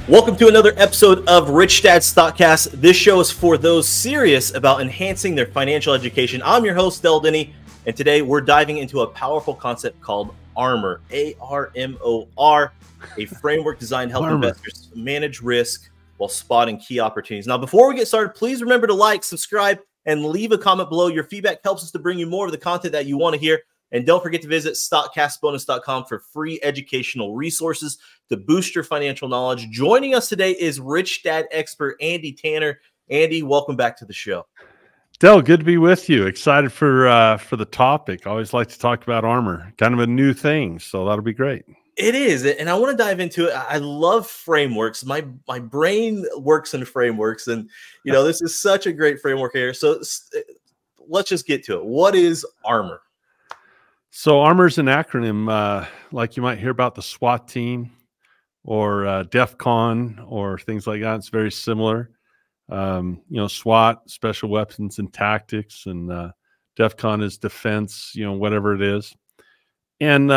Welcome to another episode of Rich Dad Stockcast. This show is for those serious about enhancing their financial education. I'm your host, Denney, and today we're diving into a powerful concept called ARMOR, A-R-M-O-R, a framework designed to help investors manage risk while spotting key opportunities. Now, before we get started, please remember to like, subscribe, and leave a comment below. Your feedback helps us to bring you more of the content that you want to hear. And don't forget to visit stockcastbonus.com for free educational resources to boost your financial knowledge. Joining us today is Rich Dad expert Andy Tanner. Andy, welcome back to the show. Del, good to be with you. Excited for the topic. I always like to talk about ARMOR, kind of a new thing, so that'll be great. It is, and I want to dive into it. I love frameworks. My brain works in frameworks, and this is such a great framework here. So let's just get to it. What is ARMOR? So ARMOR is an acronym, like you might hear about the SWAT team or DEFCON or things like that. It's very similar. SWAT, special weapons and tactics, and DEFCON is defense. Whatever it is, and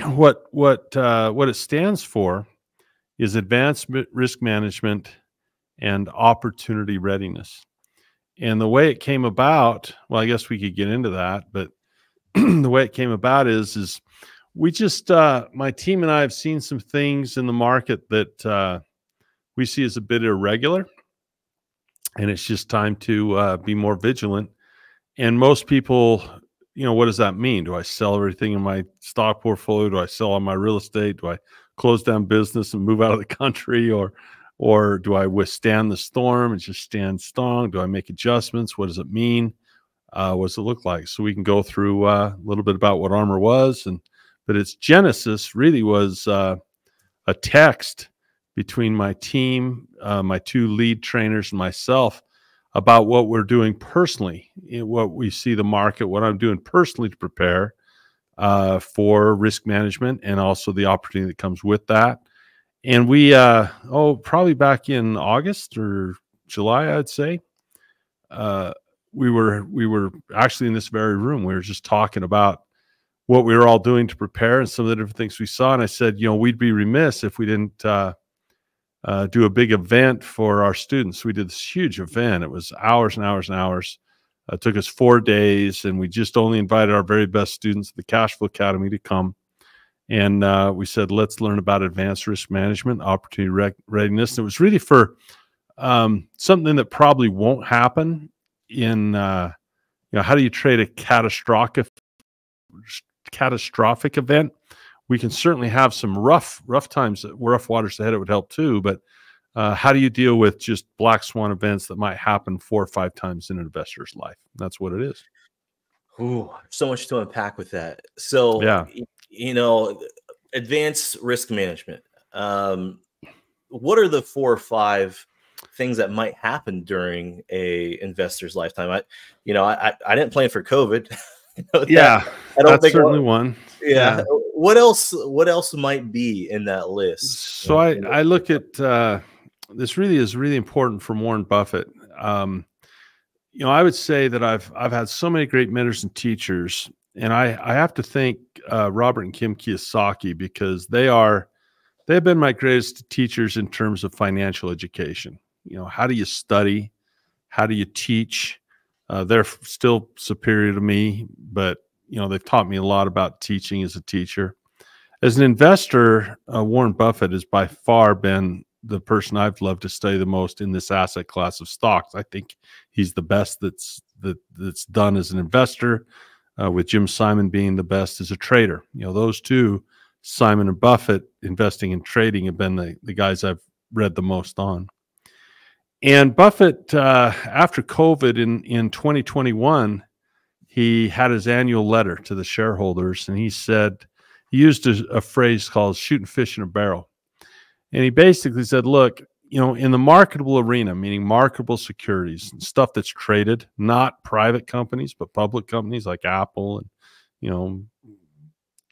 what it stands for is advanced risk management and opportunity readiness. And the way it came about, well, I guess we could get into that, but the way it came about is we just, my team and I have seen some things in the market that we see as a bit irregular, and it's just time to be more vigilant. And most people, what does that mean? Do I sell everything in my stock portfolio? Do I sell all my real estate? Do I close down business and move out of the country? Or do I withstand the storm and just stand strong? Do I make adjustments? What does it mean? What does it look like? So we can go through a little bit about what ARMOR was, but its genesis really was a text between my team, my two lead trainers, and myself about what we're doing personally, what we see the market, what I'm doing personally to prepare for risk management and also the opportunity that comes with that. And we, probably back in August or July, I'd say, we were actually in this very room. We were just talking about what we were all doing to prepare and some of the different things we saw. And I said, we'd be remiss if we didn't do a big event for our students. We did this huge event. It was hours and hours and hours. It took us 4 days, and we just only invited our very best students at the Cashflow Academy to come. And we said, let's learn about advanced risk management, opportunity readiness. And it was really for something that probably won't happen in, how do you trade a catastrophic event? We can certainly have some rough times, rough waters ahead. It would help too. But how do you deal with just black swan events that might happen 4 or 5 times in an investor's life? That's what it is. Ooh, so much to unpack with that. So, yeah, advanced risk management. What are the 4 or 5 things that might happen during a investor's lifetime? I didn't plan for COVID. I don't think certainly one. Yeah. What else might be in that list? So I look at this really is really important from Warren Buffett. I would say that I've had so many great mentors and teachers, and I have to thank Robert and Kim Kiyosaki, because they've been my greatest teachers in terms of financial education. How do you study? How do you teach? They're still superior to me, but they've taught me a lot about teaching as a teacher. As an investor, Warren Buffett has by far been the person I've loved to study the most in this asset class of stocks. I think he's the best that's done as an investor, with Jim Simon being the best as a trader. Those two, Simon and Buffett, investing and trading, have been the guys I've read the most on. And Buffett, after COVID in 2021, he had his annual letter to the shareholders, and he used a phrase called shooting fish in a barrel. And he basically said, look, in the marketable arena, meaning marketable securities, stuff that's traded, not private companies, but public companies like Apple and,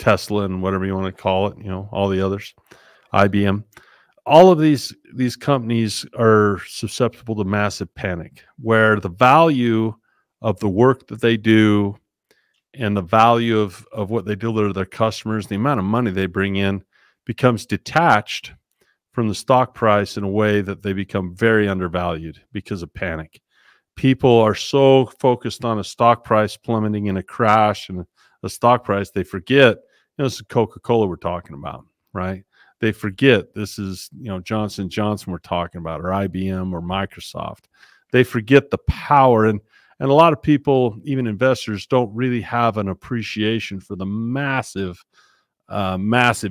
Tesla and whatever you want to call it, all the others, IBM. All of these companies are susceptible to massive panic, where the value of the work that they do and the value of what they deliver to their customers, the amount of money they bring in, becomes detached from the stock price in a way that they become very undervalued because of panic. People are so focused on a stock price plummeting in a crash and a stock price, they forget, this is Coca-Cola we're talking about, right? They forget this is, Johnson & Johnson we're talking about, or IBM or Microsoft. They forget the power. And a lot of people, even investors, don't really have an appreciation for the massive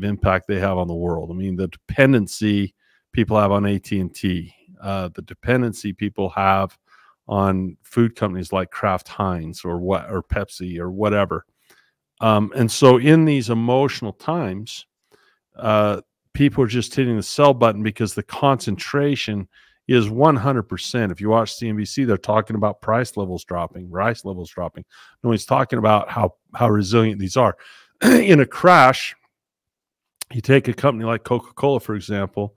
impact they have on the world. I mean, the dependency people have on AT&T, the dependency people have on food companies like Kraft Heinz or Pepsi or whatever. And so in these emotional times, people are just hitting the sell button because the concentration is 100%. If you watch CNBC, they're talking about price levels dropping. Nobody's talking about how resilient these are. In a crash, you take a company like Coca-Cola, for example.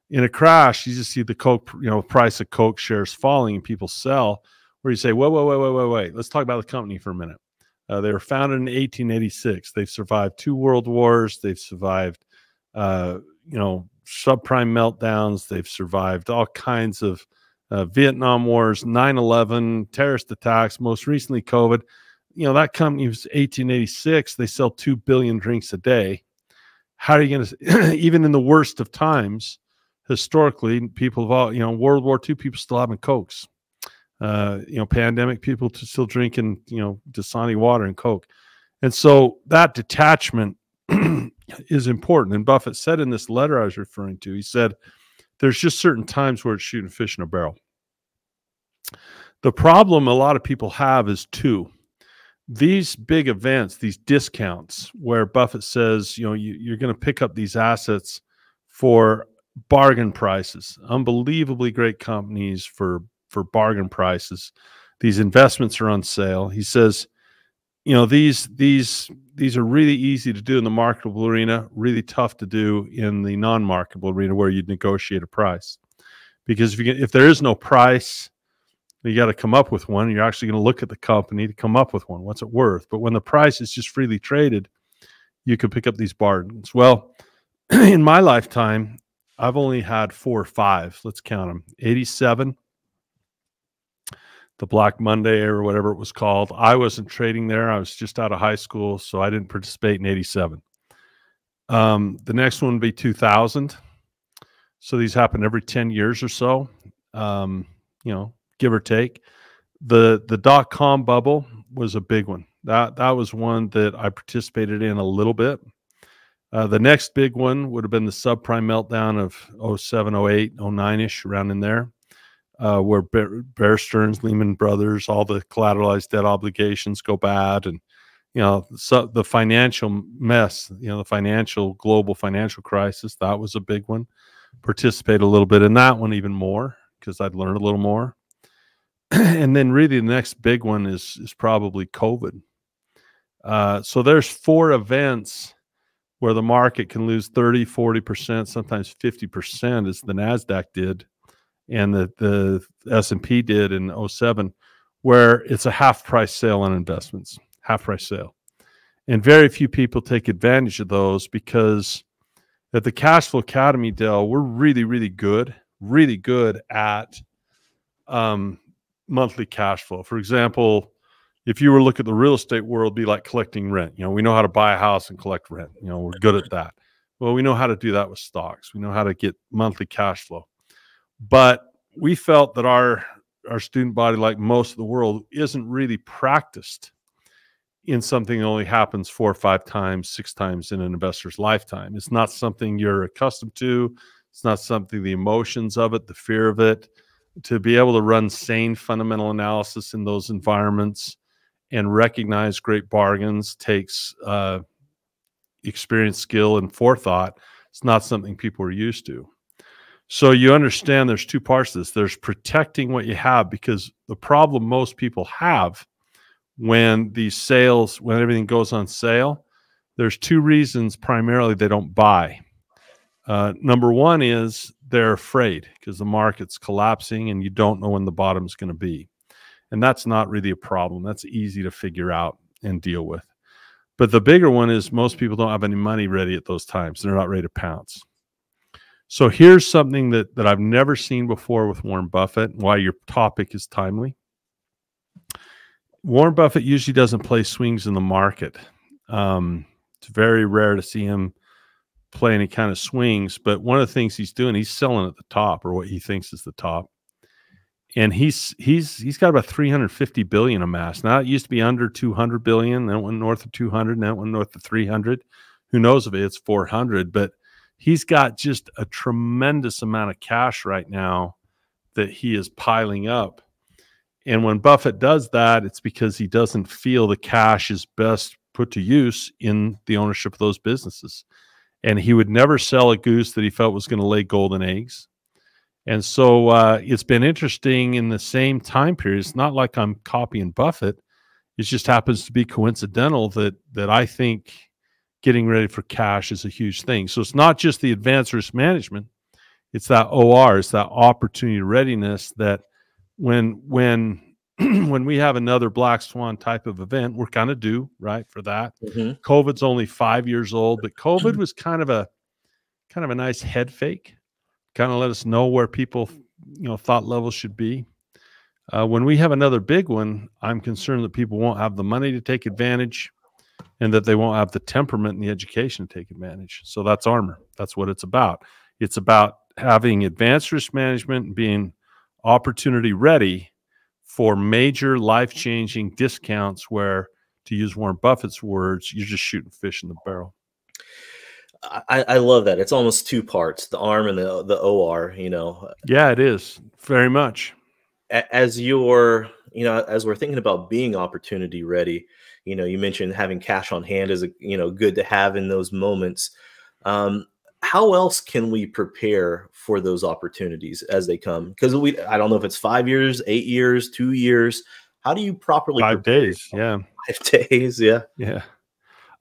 In a crash, you just see the Coke, price of Coke shares falling and people sell, where you say, wait. Let's talk about the company for a minute. They were founded in 1886. They've survived 2 world wars. They've survived, subprime meltdowns. They've survived all kinds of Vietnam Wars, 9/11, terrorist attacks, most recently COVID. That company was 1886. They sell 2 billion drinks a day. How are you going to, even in the worst of times, historically, people have all, World War II, people still having Cokes. Pandemic, people still drinking, Dasani water and Coke. And so that detachment is important. And Buffett said in this letter I was referring to, he said, there's just certain times where it's shooting fish in a barrel. The problem a lot of people have is two. These big events, these discounts, where Buffett says, you're going to pick up these assets for bargain prices, unbelievably great companies for bargain prices. These investments are on sale. He says, these are really easy to do in the marketable arena, really tough to do in the non-marketable arena where you'd negotiate a price. Because if there is no price, you got to come up with one. You're actually going to look at the company to come up with one. What's it worth? But when the price is just freely traded, you can pick up these bargains. Well, in my lifetime, I've only had 4 or 5. Let's count them. 87, the Black Monday or whatever it was called. I wasn't trading there. I was just out of high school, so I didn't participate in 87. The next one would be 2000. So these happen every 10 years or so, give or take. The dot-com bubble was a big one. That was one that I participated in a little bit. The next big one would have been the subprime meltdown of 07, 08, 09-ish, around in there, where Bear Stearns, Lehman Brothers, all the collateralized debt obligations go bad. And, the financial mess, the global financial crisis, that was a big one. Participate a little bit in that one even more because I'd learned a little more. And then really the next big one is probably COVID. So there's 4 events where the market can lose 30, 40%, sometimes 50%, as the NASDAQ did and the S&P did in 07, where it's a half-price sale on investments, half-price sale. And very few people take advantage of those because at the Cash Flow Academy, Dell, we're really, really good at monthly cash flow. For example, if you were to look at the real estate world, it'd be like collecting rent. We know how to buy a house and collect rent. We're good at that. Well, we know how to do that with stocks. We know how to get monthly cash flow. But we felt that our student body, like most of the world, isn't really practiced in something that only happens 4 or 5 times, 6 times in an investor's lifetime. It's not something you're accustomed to. It's not something, the emotions of it, the fear of it. To be able to run sane fundamental analysis in those environments and recognize great bargains takes experience, skill, and forethought. It's not something people are used to. So you understand there's 2 parts to this. There's protecting what you have, because the problem most people have when these sales, when everything goes on sale, there's 2 reasons primarily they don't buy. Number one is they're afraid because the market's collapsing and you don't know when the bottom's going to be. And that's not really a problem. That's easy to figure out and deal with. But the bigger one is most people don't have any money ready at those times. They're not ready to pounce. So here's something that I've never seen before with Warren Buffett, and why your topic is timely. Warren Buffett usually doesn't play swings in the market. It's very rare to see him play any kind of swings, but one of the things he's doing, he's selling at the top, or what he thinks is the top. And he's got about 350 billion amassed. Now it used to be under 200 billion, then it went north of 200, now it went north of 300. Who knows if it's 400, but he's got just a tremendous amount of cash right now that he is piling up. And when Buffett does that, it's because he doesn't feel the cash is best put to use in the ownership of those businesses. And he would never sell a goose that he felt was going to lay golden eggs. And so it's been interesting in the same time period. It's not like I'm copying Buffett. It just happens to be coincidental that I think getting ready for cash is a huge thing. So it's not just the advanced risk management. It's that OR, it's that opportunity readiness that when we have another black swan type of event, we're kind of due, right, for that. COVID's only 5 years old, but COVID was kind of a nice head fake. Kind of let us know where people, thought levels should be. When we have another big one, I'm concerned that people won't have the money to take advantage, and that they won't have the temperament and the education to take advantage. So that's armor. That's what it's about. It's about having advanced risk management and being opportunity ready for major life-changing discounts where, to use Warren Buffett's words, you're just shooting fish in the barrel. I love that. It's almost two parts, the ARM and the OR, Yeah, it is. Very much. As you're, as we're thinking about being opportunity ready, you mentioned having cash on hand is, good to have in those moments. How else can we prepare for those opportunities as they come? Because I don't know if it's 5 years, 8 years, 2 years. How do you properly 5 days? Yeah. 5 days. Yeah. Yeah.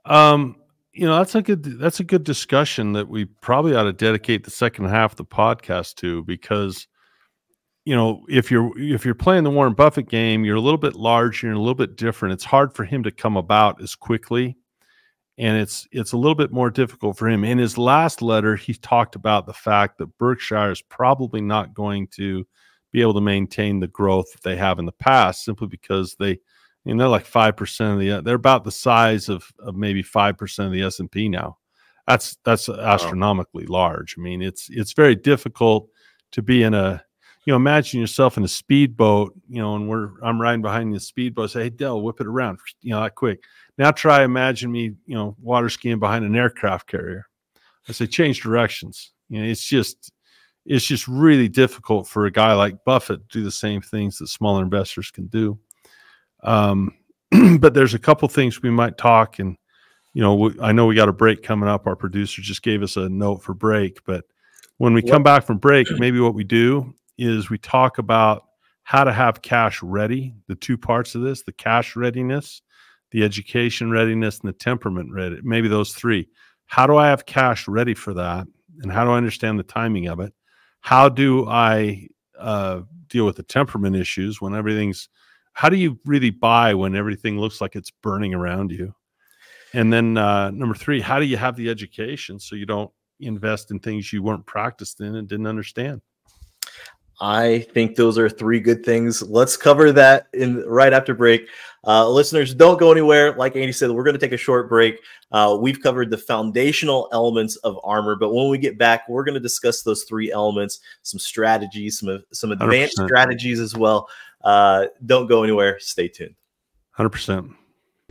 That's a good discussion that we probably ought to dedicate the second half of the podcast to, because, if you're playing the Warren Buffett game, you're a little bit larger and a little bit different. It's hard for him to come about as quickly, and it's a little bit more difficult for him. In his last letter, he talked about the fact that Berkshire is probably not going to be able to maintain the growth that they have in the past, simply because they're like 5% they're about the size of maybe 5% of the S&P now. That's astronomically large. I mean, it's very difficult to be in a, imagine yourself in a speedboat, and I'm riding behind the speedboat, say, hey, Del, whip it around, that quick. Now try imagine me, water skiing behind an aircraft carrier. I say, change directions. It's just really difficult for a guy like Buffett to do the same things that smaller investors can do. But there's a couple things we might talk, and I know we got a break coming up. Our producer just gave us a note for break, but when we come back from break, maybe what we do is we talk about how to have cash ready, the two parts of this, the cash readiness, the education readiness, and the temperament ready, maybe those three. How do I have cash ready for that, and how do I understand the timing of it? How do I deal with the temperament issues when how do you really buy when everything looks like it's burning around you? And then number three, how do you have the education so you don't invest in things you weren't practiced in and didn't understand? I think those are three good things. Let's cover that right after break. Listeners, don't go anywhere. Like Andy said, we're going to take a short break. We've covered the foundational elements of armor, but when we get back, we're going to discuss those three elements, some strategies, some advanced 100%. Strategies as well. Don't go anywhere. Stay tuned. 100%.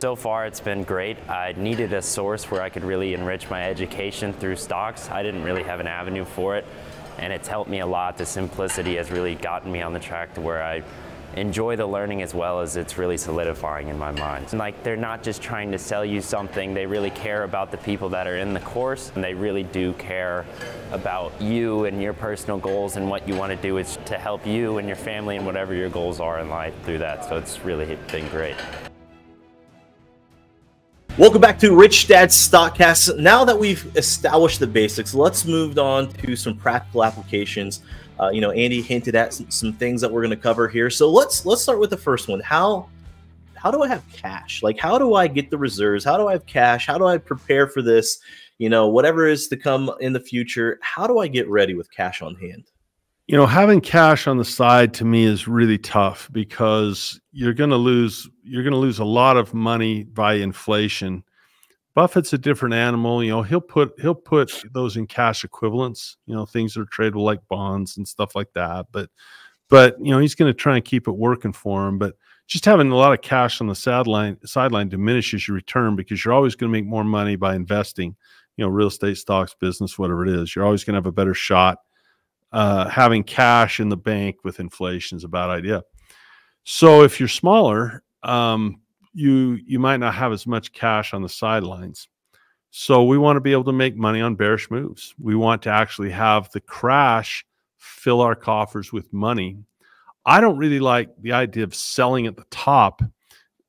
So far, it's been great. I needed a source where I could really enrich my education through stocks. I didn't really have an avenue for it, and it's helped me a lot. The simplicity has really gotten me on the track to where I enjoy the learning, as well as it's really solidifying in my mind. And like, they're not just trying to sell you something. They really care about the people that are in the course, and they really do care about you and your personal goals, and what you want to do is to help you and your family and whatever your goals are in life through that. So it's really been great. Welcome back to Rich Dad's Stockcast. Now that we've established the basics, let's move on to some practical applications. Andy hinted at some things that we're going to cover here. So let's start with the first one. How do I have cash? Like, how do I get the reserves? How do I have cash? How do I prepare for this? whatever is to come in the future, how do I get ready with cash on hand? Having cash on the side to me is really tough, because you're going to lose a lot of money by inflation. Buffett's a different animal. He'll put those in cash equivalents, things that are tradable like bonds and stuff like that. But he's going to try and keep it working for him. But just having a lot of cash on the sideline diminishes your return, because you're always going to make more money by investing, real estate, stocks, business, whatever it is. You're always going to have a better shot. Having cash in the bank with inflation is a bad idea. So if you're smaller, you might not have as much cash on the sidelines. So we want to be able to make money on bearish moves. We want to actually have the crash fill our coffers with money. I don't really like the idea of selling at the top.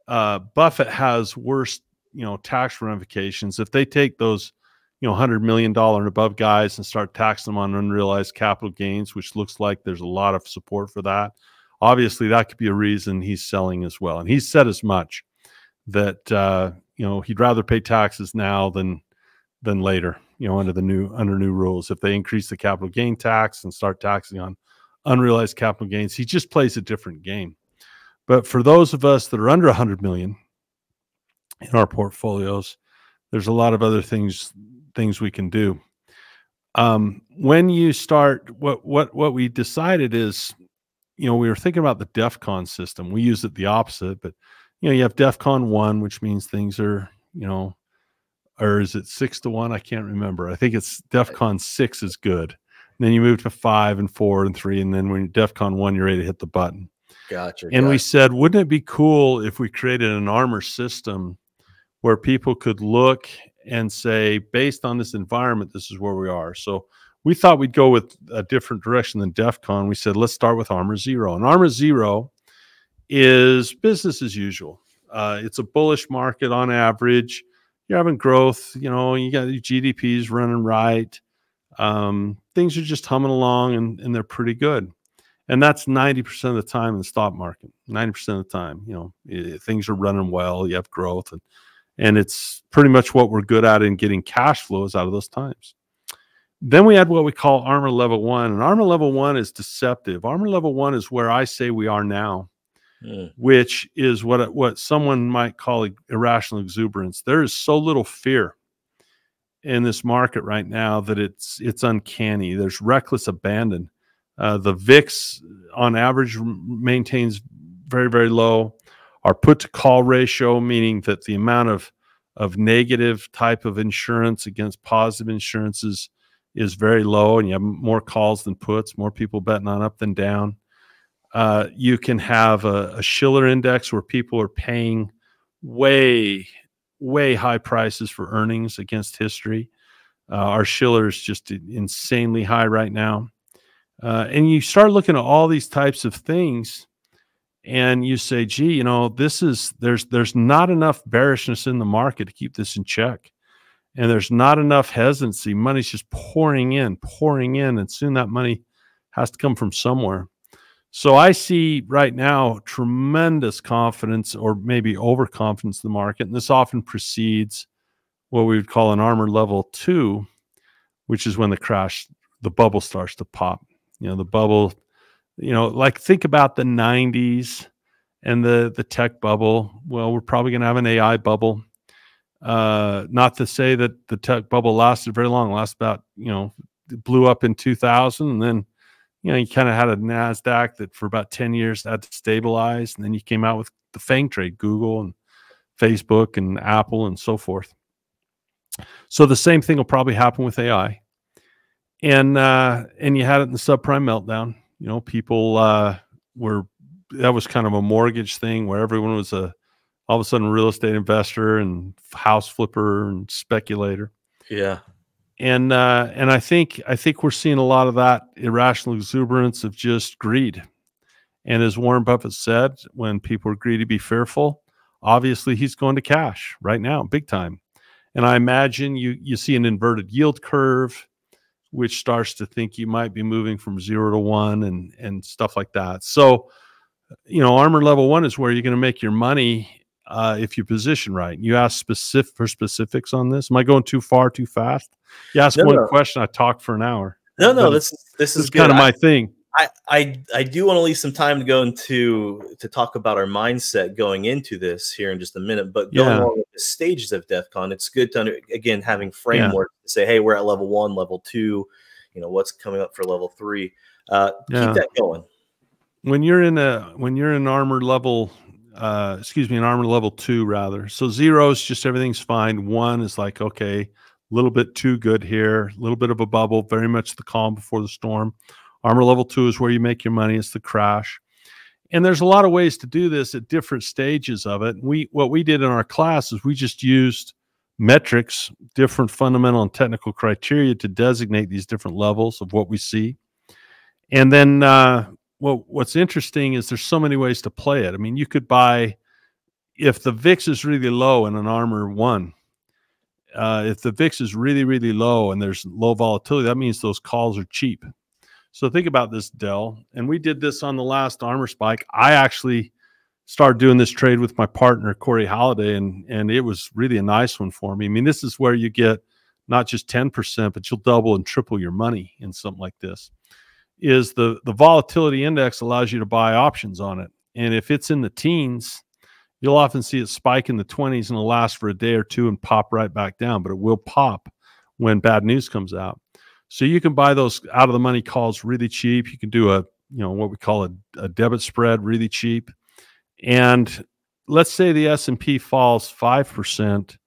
Buffett has worse, tax ramifications. If they take those, $100 million and above guys and start taxing them on unrealized capital gains, which looks like there's a lot of support for that. Obviously, that could be a reason he's selling as well. And he's said as much, that he'd rather pay taxes now than later, under new rules. If they increase the capital gain tax and start taxing on unrealized capital gains, he just plays a different game. But for those of us that are under 100 million in our portfolios, there's a lot of other things we can do. When you start, what we decided is, we were thinking about the DEFCON system. We use it the opposite, but you have DEFCON 1, which means things are, or is it 6-1? I can't remember. I think it's DEFCON 6 is good. And then you move to 5 and 4 and 3. And then when you're DEFCON 1, you're ready to hit the button. Gotcha. And we said, wouldn't it be cool if we created an armor system where people could look and say, based on this environment, this is where we are. So we thought we'd go with a different direction than DEFCON. We said, let's start with Armor 0. And Armor 0 is business as usual. It's a bullish market on average. You're having growth, you got your GDPs running right. Things are just humming along, and they're pretty good. And that's 90% of the time in the stock market. 90% of the time, things are running well. You have growth, and it's pretty much what we're good at in getting cash flows out of those times. Then we had what we call Armor Level 1, and Armor Level 1 is deceptive. Armor Level 1 is where I say we are now. Which is what someone might call irrational exuberance. There is so little fear in this market right now that it's uncanny. There's reckless abandon. The VIX on average maintains very, very low. Our put to call ratio, meaning that the amount of negative type of insurance against positive insurances is very low, and you have more calls than puts, more people betting on up than down. You can have a Schiller index where people are paying way, way high prices for earnings against history. Our Schiller is just insanely high right now. And you start looking at all these types of things, and you say, gee, there's not enough bearishness in the market to keep this in check. And there's not enough hesitancy. Money's just pouring in, and soon that money has to come from somewhere. So I see right now tremendous confidence, or maybe overconfidence in the market. And this often precedes what we would call an Armor Level 2, which is when the bubble starts to pop. The bubble, like think about the 90s and the tech bubble. Well, we're probably going to have an AI bubble. Not to say that the tech bubble lasted very long. It lasted about, it blew up in 2000, and then you kind of had a NASDAQ that for about 10 years had to stabilize. And then you came out with the FANG trade, Google and Facebook and Apple and so forth. So the same thing will probably happen with AI. And you had it in the subprime meltdown. People that was kind of a mortgage thing where everyone was all of a sudden a real estate investor and house flipper and speculator. Yeah. And I think we're seeing a lot of that irrational exuberance of just greed. And as Warren Buffett said, when people are greedy, be fearful. Obviously, he's going to cash right now, big time. And I imagine you see an inverted yield curve, which starts to think you might be moving from 0 to 1 and stuff like that. So, Armor Level 1 is where you're going to make your money. if you position right. You ask for specifics on this. Am I going too far, too fast? You ask one question, I talk for an hour. No, this is good. Kind of my thing. I do want to leave some time to go to talk about our mindset going into this here in just a minute. But going on with the stages of DEF CON, it's good to again having framework to say, hey, we're at level 1, level 2. What's coming up for level 3. Keep that going. When you're in armor level, in armor level 2 rather. So 0 is just everything's fine. 1 is like, okay, a little bit too good here, a little bit of a bubble, very much the calm before the storm. Armor level 2 is where you make your money. It's the crash. And there's a lot of ways to do this at different stages of it. What we did in our class is we just used metrics, different fundamental and technical criteria to designate these different levels of what we see. And then what's interesting is there's so many ways to play it. I mean, you could buy, if the VIX is really low in an armor 1, if the VIX is really, really low and there's low volatility, that means those calls are cheap. So think about this, Dell. And we did this on the last armor spike. I actually started doing this trade with my partner, Corey Halliday, and it was really a nice one for me. I mean, this is where you get not just 10%, but you'll double and triple your money in something like this. Is the volatility index allows you to buy options on it. And if it's in the teens, you'll often see it spike in the 20s and it'll last for a day or two and pop right back down, but it will pop when bad news comes out. So you can buy those out of the money calls really cheap. You can do what we call a debit spread really cheap. And let's say the S&P falls 5%.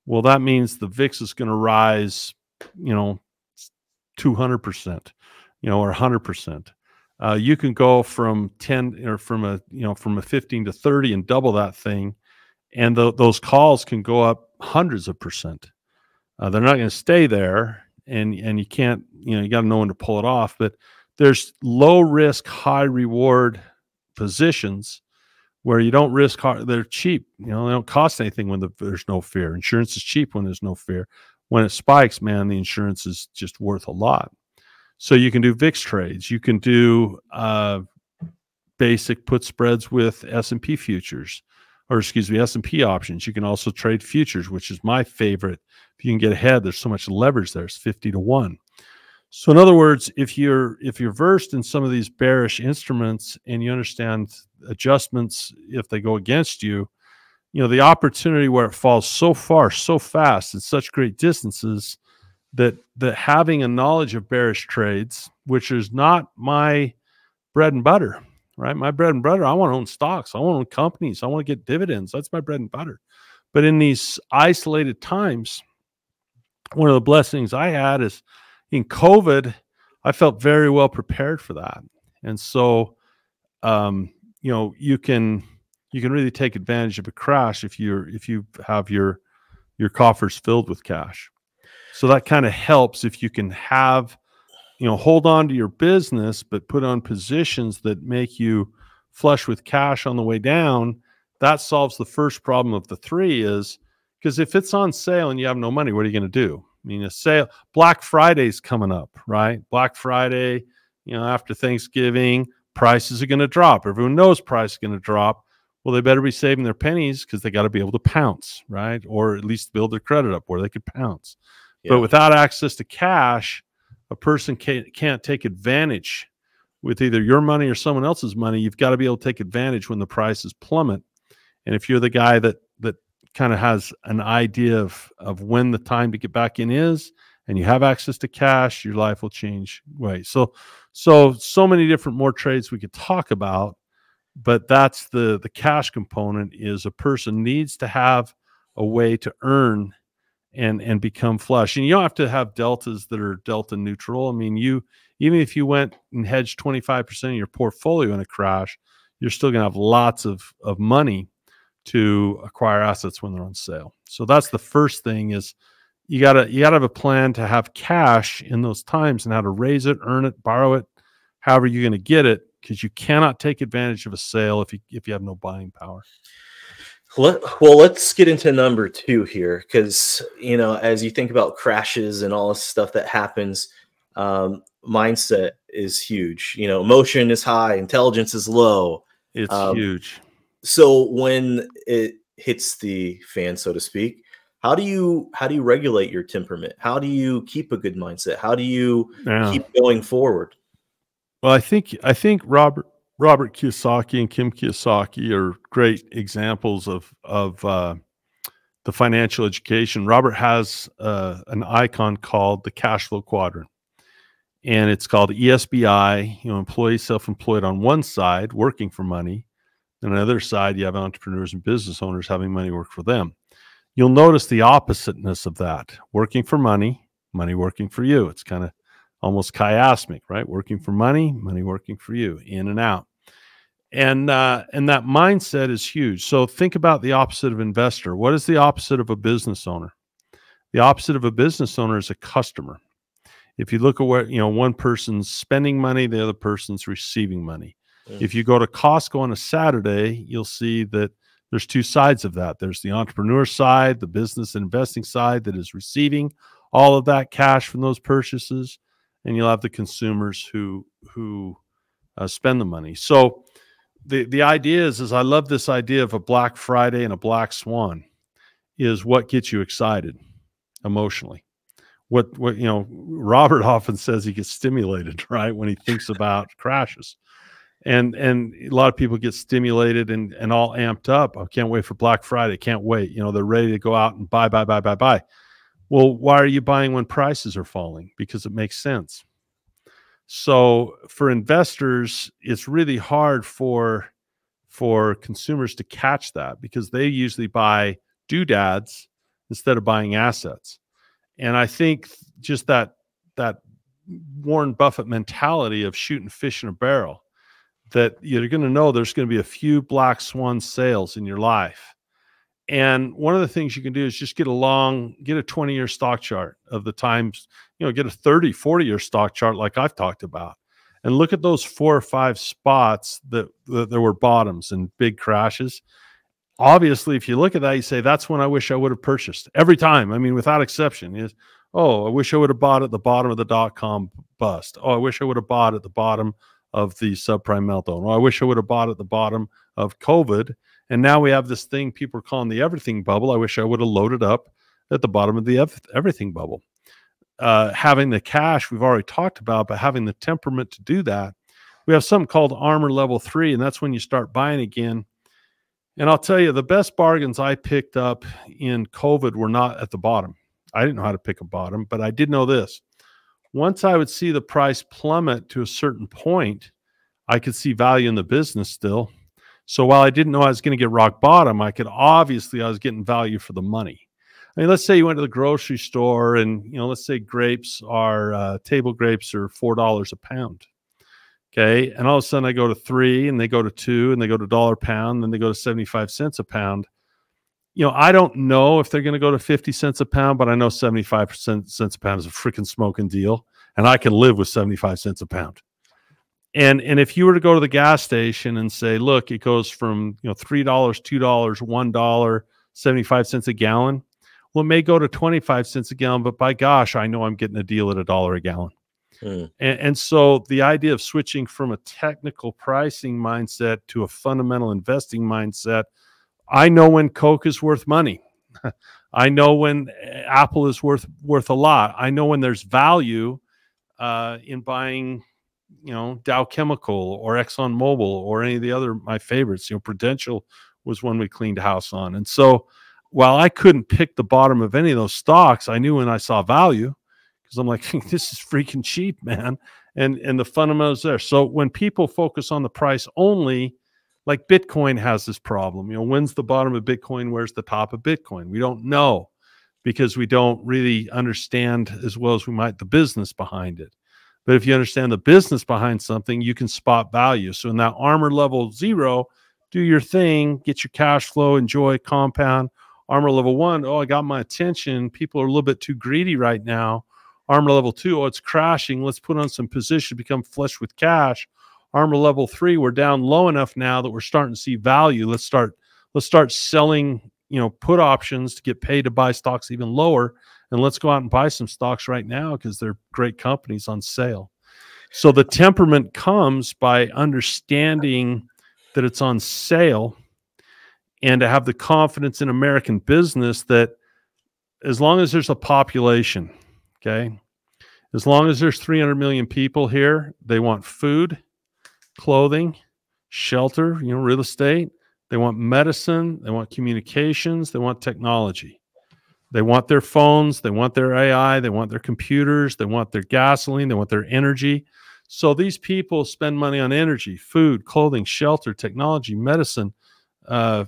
Well, that means the VIX is going to rise, 200%, or 100%. You can go from 10 or from a 15 to 30 and double that thing. And those calls can go up hundreds of percent. They're not going to stay there. And you can't, you got to know when to pull it off. But there's low risk, high reward positions where you don't risk. They're cheap. They don't cost anything when there's no fear. Insurance is cheap when there's no fear. When it spikes, man, the insurance is just worth a lot. So you can do VIX trades. You can do basic put spreads with S&P futures, S&P options. You can also trade futures, which is my favorite. If you can get ahead, there's so much leverage there. It's 50 to 1. So in other words, if you're versed in some of these bearish instruments and you understand adjustments if they go against you, the opportunity where it falls so far, so fast, at such great distances, that having a knowledge of bearish trades, which is not my bread and butter, right? My bread and butter, I want to own stocks. I want to own companies. I want to get dividends. That's my bread and butter. But in these isolated times, one of the blessings I had is in COVID, I felt very well prepared for that. And so, you can really take advantage of a crash if you have your coffers filled with cash. So that kind of helps if you can have, hold on to your business, but put on positions that make you flush with cash on the way down. That solves the first problem of the 3 is because if it's on sale and you have no money, what are you going to do? I mean, a sale, Black Friday's coming up, right? Black Friday, after Thanksgiving, prices are going to drop. Everyone knows price is going to drop. Well, they better be saving their pennies because they got to be able to pounce, right? Or at least build their credit up where they could pounce. Yeah. But without access to cash, a person can't take advantage with either your money or someone else's money. You've got to be able to take advantage when the prices plummet. And if you're the guy that kind of has an idea of when the time to get back in is, and you have access to cash, your life will change way. So many different more trades we could talk about, but that's the cash component is a person needs to have a way to earn and become flush. And you don't have to have deltas that are delta neutral. I mean, even if you went and hedged 25% of your portfolio in a crash, you're still going to have lots of money to acquire assets when they're on sale. So that's the first thing is you gotta have a plan to have cash in those times and how to raise it, earn it, borrow it, however you're going to get it, because you cannot take advantage of a sale if you have no buying power. Well, let's get into number 2 here, because as you think about crashes and all this stuff that happens, mindset is huge. Emotion is high, intelligence is low. It's huge. So when hits the fan, so to speak, how do you regulate your temperament? How do you keep a good mindset? How do you keep going forward? Well, I think Robert Kiyosaki and Kim Kiyosaki are great examples of the financial education. Robert has an icon called the cash flow quadrant, and it's called ESBI. Employee, self-employed on one side, working for money, and on the other side, you have entrepreneurs and business owners having money work for them. You'll notice the oppositeness of that: working for money, money working for you. It's kind of almost chiasmic, right? Working for money, money working for you, in and out. And that mindset is huge. So think about the opposite of investor. What is the opposite of a business owner? The opposite of a business owner is a customer. If you look at where, one person's spending money, the other person's receiving money. If you go to Costco on a Saturday, you'll see that there's two sides of that. There's the entrepreneur side, the business and investing side that is receiving all of that cash from those purchases, and you'll have the consumers who spend the money. So the idea is I love this idea of a Black Friday and a Black Swan. Is what gets you excited emotionally. What Robert often says he gets stimulated, right, when he thinks about crashes. And a lot of people get stimulated and all amped up. I can't wait for Black Friday. Can't wait. They're ready to go out and buy. Well, why are you buying when prices are falling? Because it makes sense. So for investors, it's really hard for consumers to catch that, because they usually buy doodads instead of buying assets. And I think just that Warren Buffett mentality of shooting fish in a barrel, that you're going to know there's going to be a few black swan sales in your life. And one of the things you can do is just get a 20-year stock chart of the times, get a 30, 40-year stock chart like I've talked about, and look at those 4 or 5 spots that there were bottoms and big crashes. Obviously, if you look at that, you say, that's when I wish I would have purchased. Every time, without exception, is, oh, I wish I would have bought at the bottom of the dot-com bust. Oh, I wish I would have bought at the bottom of the subprime meltdown. Oh, I wish I would have bought at the bottom of COVID. And now we have this thing people are calling the everything bubble. I wish I would have loaded up at the bottom of the everything bubble. Having the cash we've already talked about, but having the temperament to do that. We have something called Armor Level 3, and that's when you start buying again. And I'll tell you, the best bargains I picked up in COVID were not at the bottom. I didn't know how to pick a bottom, but I did know this. Once I would see the price plummet to a certain point, I could see value in the business still. So while I didn't know I was going to get rock bottom, I was getting value for the money. Let's say you went to the grocery store and, let's say table grapes are $4 a pound. Okay. And all of a sudden I go to 3 and they go to 2 and they go to $1 a pound, then they go to 75 cents a pound. I don't know if they're going to go to 50 cents a pound, but I know 75 cents a pound is a freaking smoking deal. And I can live with 75 cents a pound. And if you were to go to the gas station and say, look, it goes from $3, $2, $1, 75 cents a gallon. Well, it may go to 25 cents a gallon, but by gosh, I know I'm getting a deal at $1 a gallon. And so the idea of switching from a technical pricing mindset to a fundamental investing mindset, I know when Coke is worth money. I know when Apple is worth a lot. I know when there's value in buying, Dow Chemical or Exxon Mobil or any of the other, my favorites. Prudential was one we cleaned house on. And so while I couldn't pick the bottom of any of those stocks, I knew when I saw value, because I'm like, this is freaking cheap, man. And the fundamentals there. So when people focus on the price only, like Bitcoin has this problem, when's the bottom of Bitcoin? Where's the top of Bitcoin? We don't know, because we don't really understand as well as we might the business behind it. But if you understand the business behind something, you can spot value. So in that Armor Level 0, do your thing, get your cash flow, enjoy, compound. Armor Level 1, oh, I got my attention. People are a little bit too greedy right now. Armor Level 2, oh, it's crashing. Let's put on some position, become flush with cash. Armor Level 3, we're down low enough now that we're starting to see value. Let's start selling, put options to get paid to buy stocks even lower. And let's go out and buy some stocks right now because they're great companies on sale. So the temperament comes by understanding that it's on sale and to have the confidence in American business that as long as there's a population, okay, as long as there's 300 million people here, they want food, clothing, shelter, real estate. They want medicine. They want communications. They want technology. They want their phones. They want their AI. They want their computers. They want their gasoline. They want their energy. So these people spend money on energy, food, clothing, shelter, technology, medicine,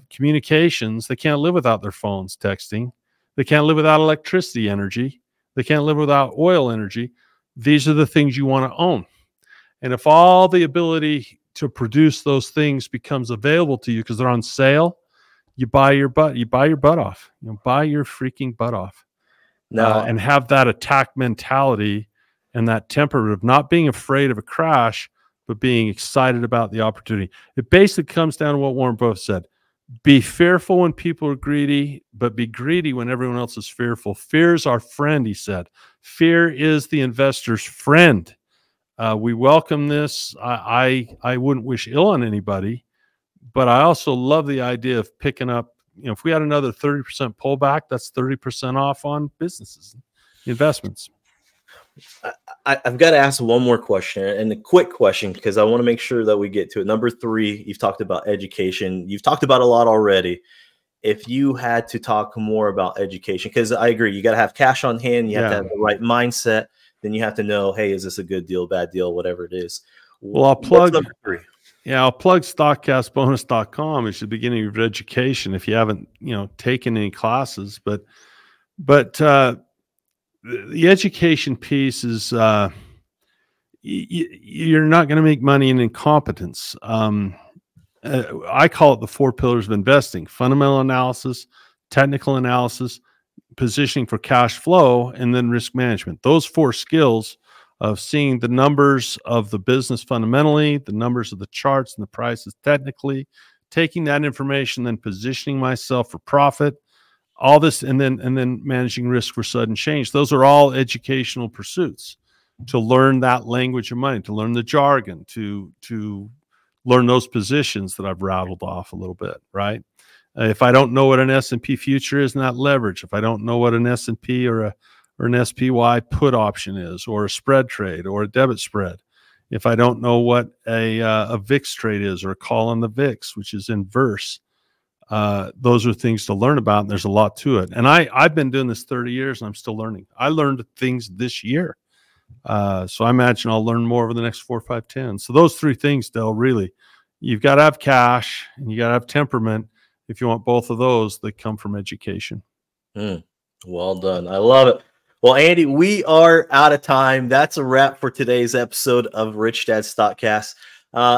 communications. They can't live without their phones, texting. They can't live without electricity energy. They can't live without oil energy. These are the things you want to own. And if all the ability to produce those things becomes available to you because they're on sale, you buy your butt off. Buy your freaking butt off. And have that attack mentality and that temperament of not being afraid of a crash, but being excited about the opportunity. It basically comes down to what Warren Buffett said. Be fearful when people are greedy, but be greedy when everyone else is fearful. Fear is our friend, he said. Fear is the investor's friend. We welcome this. I wouldn't wish ill on anybody, but I also love the idea of picking up, if we had another 30% pullback, that's 30% off on businesses, investments. I've got to ask one more question, and a quick question, because I want to make sure that we get to it. Number 3, you've talked about education. You've talked about a lot already. If you had to talk more about education, because I agree, you got to have cash on hand. You have to have the right mindset. Then you have to know, hey, is this a good deal, bad deal, whatever it is. Well, I'll plug number 3. Yeah, I'll plug stockcastbonus.com. It's the beginning of education if you haven't, taken any classes. But the education piece is you're not going to make money in incompetence. I call it the 4 pillars of investing: fundamental analysis, technical analysis, positioning for cash flow, and then risk management. Those 4 skills of seeing the numbers of the business fundamentally, the numbers of the charts and the prices technically, taking that information, then positioning myself for profit, all this, and then managing risk for sudden change. Those are all educational pursuits, to learn that language of money, to learn the jargon, to learn those positions that I've rattled off a little bit, right? If I don't know what an S&P future is, not leverage. If I don't know what an S&P or an SPY put option is, or a spread trade, or a debit spread. If I don't know what a VIX trade is, or a call on the VIX, which is inverse, those are things to learn about, and there's a lot to it. And I've been doing this 30 years, and I'm still learning. I learned things this year. So I imagine I'll learn more over the next 4, 5, 10. So those 3 things, Del, really, you've got to have cash, and you got to have temperament. If you want both of those, they come from education. Well done. I love it. Well, Andy, we are out of time. That's a wrap for today's episode of Rich Dad Stockcast.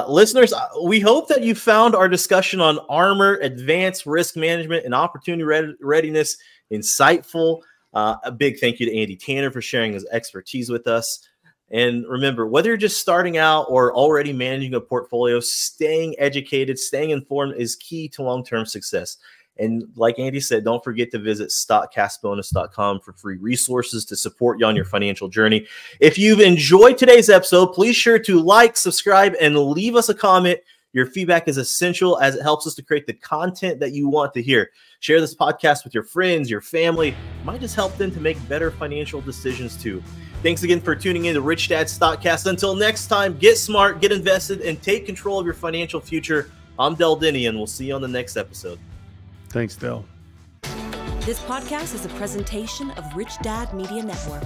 Listeners, we hope that you found our discussion on Armor, advanced risk management, and opportunity readiness insightful. A big thank you to Andy Tanner for sharing his expertise with us. And remember, whether you're just starting out or already managing a portfolio, staying educated, staying informed is key to long-term success. And like Andy said, don't forget to visit stockcastbonus.com for free resources to support you on your financial journey. If you've enjoyed today's episode, please sure to like, subscribe, and leave us a comment. Your feedback is essential as it helps us to create the content that you want to hear. Share this podcast with your friends, your family. It might just help them to make better financial decisions too. Thanks again for tuning in to Rich Dad Stockcast. Until next time, get smart, get invested, and take control of your financial future. I'm Del Denney, and we'll see you on the next episode. Thanks, Del. This podcast is a presentation of Rich Dad Media Network.